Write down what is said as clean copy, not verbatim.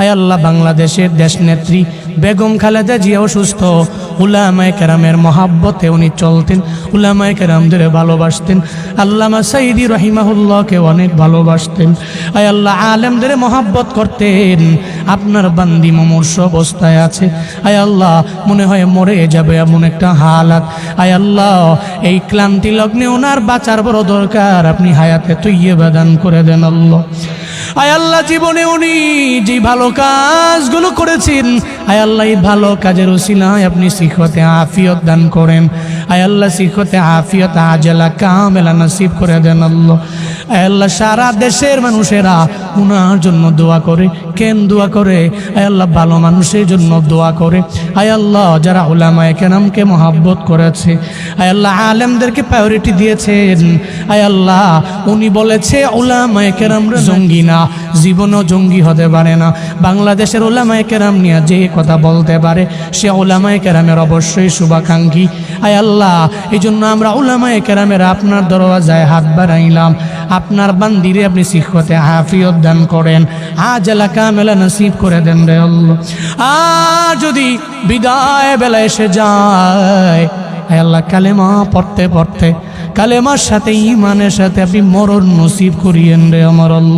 আয় আল্লাহ বাংলাদেশের দেশ নেত্রী বেগম খালেদা জিয়া অসুস্থ, উলামায়ে কেরামের মহাব্বতে উনি চলতেন, উলামায়ে কেরামদের ভালোবাসতেন, আল্লামা সাইদি রহিমাহুল্লাহকে অনেক ভালোবাসতেন। আয় আল্লাহ আলেমদের মহাব্বত করতেন। আপনার বান্দি মুমূর্ষ অবস্থায় আছে, আয় আল্লাহ মনে হয় মরে যাবে এমন একটা হালাত। আয় আল্লাহ এই ক্লান্তি লগ্নে ওনার বাঁচার বড় দরকার, আপনি হায়াতে তৈয়বা দান করে দেন আল্লাহ। আয় আল্লাহ জীবনে উনি যে ভালো কাজগুলো করেছেন, আয় আল্লাহ এই ভালো কাজের উসিলায় আপনি সিহতে আফিয়ত দান করেন। আয় আল্লাহ সিহতে আফিয়ত আজলা কামেলা নসিব করে দেন আল্লাহ। আয় আল্লাহ সারা দেশের মানুষেরা উনার জন্য দোয়া করে। কেন দোয়া করে? আয় আল্লাহ ভালো মানুষের জন্য দোয়া করে। আয় আল্লাহ যারা উলামায়ে কেরামকে মহাব্বত করেছে, আয় আল্লাহ আলেমদেরকে প্রায়োরিটি দিয়েছেন, আয় আল্লাহ উনি বলেছে উলামায়ে কেরামরা জঙ্গি না, জীবনও জঙ্গি হতে পারে না। বাংলাদেশের উলামায়ে কেরাম নিয়ে যে কথা বলতে পারে সে উলামায়ে কেরামের অবশ্যই শুভাকাঙ্ক্ষী। আয় আল্লাহ এই জন্য আমরা উলামায়ে কেরামের আপনার দরওয়াজায় হাত বাড়াইলাম। আপনার বান্দিরে আপনি সিহতে আফিয়ত দান করেন, আজলা কামেলা নসিব করে দেন রে আল্লাহ। আর যদি বিদায় বেলা এসে যায়, আয় আল্লাহ কালেমা পড়তে পড়তে কালেমার সাথে ঈমানের সাথে আপনি মরণ নসিব করিয়েন রে আমার আল্লাহ।